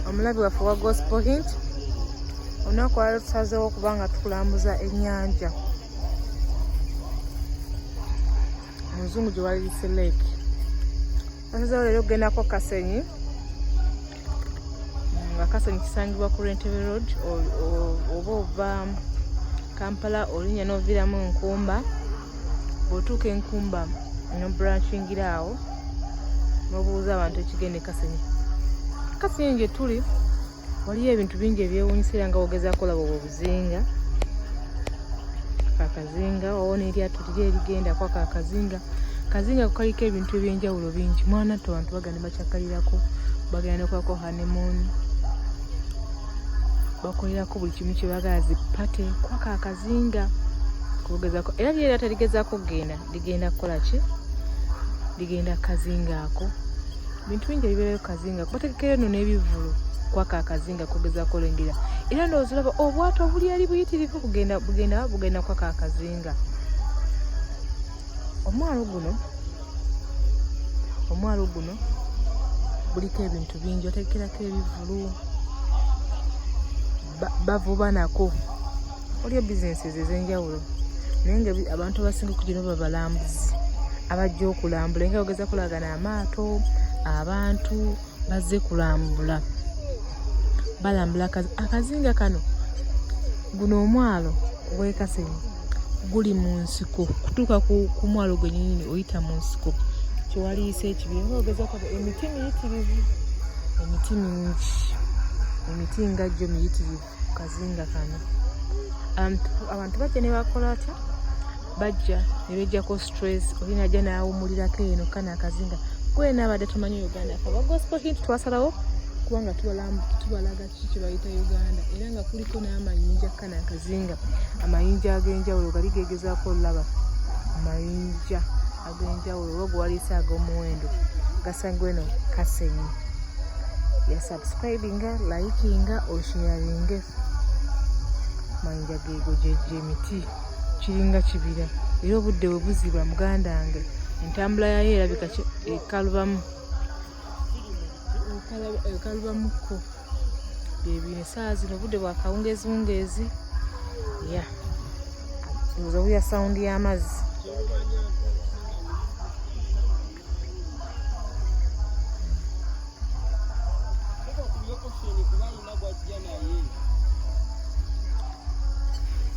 omulabi waffe wa Gospel Hint. Olunaku lwaleero tusazeewo okuba nga tukulambuza ennyanja omuzungu gye walirise lake. Tusazeewo leero okugendako Kasenyi, nga Kasenyi kisangibwa ku Rentebe Road oba ova Kampala olinnya n'oviiramu Nkumba. Bw'otuuka Enkumba n'obranchingira awo n'obuuza abantu ekigende Kasenyi. Kasenyi gye tuli waliyo ebintu bingi ebyewuunyisa era nga wogezaako olaba obuzinga. Akazinga owo n'eryato liri erigenda ku akazinga. Kazinga kaliko ebintu eby'enjawulo bingi. Mwana to abantu bagenda bakyakalirako, bagenda n'okulako honeymoon, bakolerako buli kimu kye bagala zipate ku akazinga. Kugezaako era lyeryato ligezaako kugenda ligenda kukola ki? Ligenda kazinga ako. Bintu bingi ebibeerayo kazinga bategekeyo no n'ebivulu ku akazinga kugezaako lengera. Era ndowooza olaba obwato buli ali buyitirivu bugenda ku akazinga. Omwalo guno buliko ebintu bingi, otegekerako ebivulu, bavuba nako. Waliyo bizinesi ez'enjawulo naye nga abantu abasinga okugenda babalambuzi abajja okulambula nga bageza kulagana amaato, abantu bazze kulambula, balambula akazinga kano. Guno omwalo gw'e Kasenyi guli mu nsiko, kutuuka ku mwalo gwennyini oyita mu nsiko. Kyewaliisa ekibira nga ogezaako emiti miyitirivu, emiti mingi, emiti nga gyo miyitirivu ku kazinga kano. Abantu bajja ne bakola atya? Bajja ne bejjako stress, olina ajja n'awummulirako eno kana akazinga. Gwe n'abadde tumanyi Uganda aba Gospel Hint twasalawo kubanga tubalaga kiki kye bayita Uganda era nga kuliko n'amayinja kana akazinga. Amayinja ag'enjawulo gali gegezaako laba, amayinja ag'enjawulo oba gwe waliisa ag'omuwendo gasangibwa eno Kasenyi. Ya subscribinga, likinga, osharinge. Mayinja geego gy'emiti kiringa kibira era obudde bwe buziba muganda wange entambula yayo erabika ekalubamuko byebino essaawa zino obudde bwa kawungeezi ya oza wulira sawundi y'amazzi.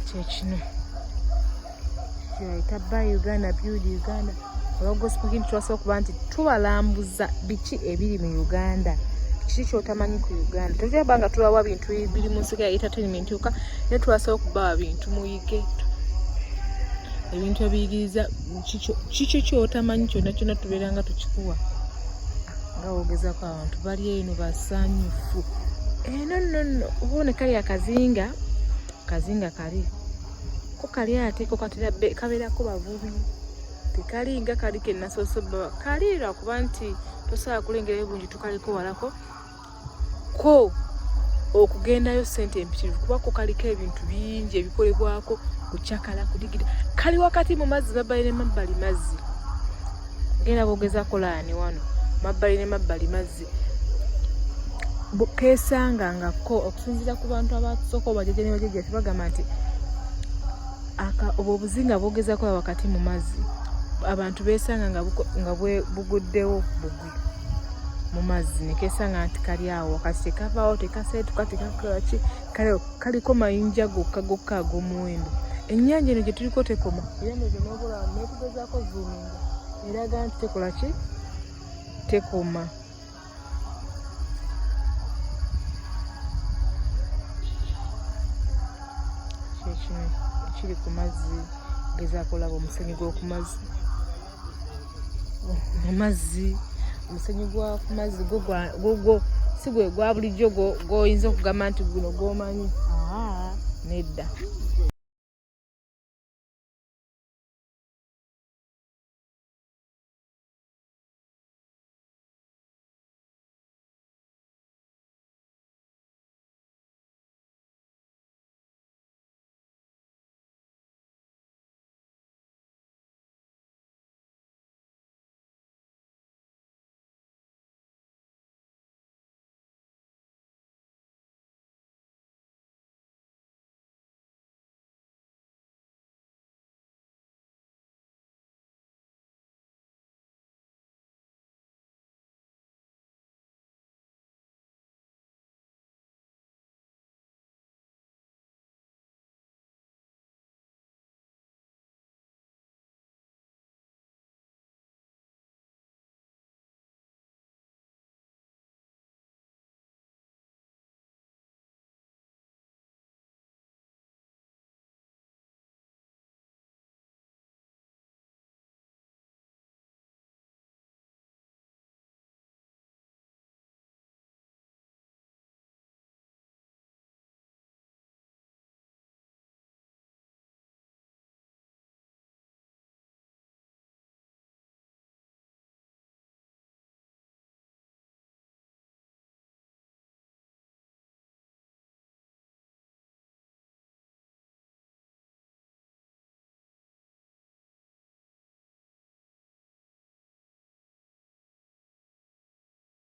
Kyekino kyayita Buy Uganda Build Uganda. Aba Gospel Hint twasobola okuba nti tubalambuza biki ebiri mu Uganda, kiki kyotamanyi ku Uganda. Tetulaba nga tubawa bintu biri mu nsi ya entertainment yokka, naye twasobola okubawa bintu muyige, ebintu ebiyigiriza kiki kyotamanyi kyonna kyonna tubeera nga tukikuwa. Nga wogezaako abantu bali eno basanyufu. Nno obone kali akazinga kali ko kali ate ko katera kabeerako bavubi, tekalinga kali ke nasosobba kalira kuba nti tosobola kulengera bungi tukaliko walako ko okugendayo ssente empitirivu kuba ko kaliko ebintu bingi ebikolebwako kucakala kudigida. Kali wakati mu mazzi mabbali ne mabbali mazzi. Genda bogezaako laani wano mabbali ne mabbali mazzi. Kesanga nga ko okusinziira ku bantu abasooka bajjaja ne bajjaja bagamba nti obuzinga bwogezaako wakati mu mazzi. Abantu beesanga nga buguddewo bugwi mu mazzi ne kesanga nti kali awo wakati tekavaawo tekaseetuka tekakolaki kaliko mayinja gokka ag'omuwendo. Ennyanja eno gye tuliko tekoma era nogyo n'obulaba neetugezaako zuuminga eraga nti tekola ki? Tekoma. Kyekino ekiri ku mazzi gezaako olaba omusenyu gw'oku mazzi. Omusenyu gw'oku mazzi gwo si gwe gwa bulijjo gw'oyinza okugamba nti guno gw'omanyi. Nedda.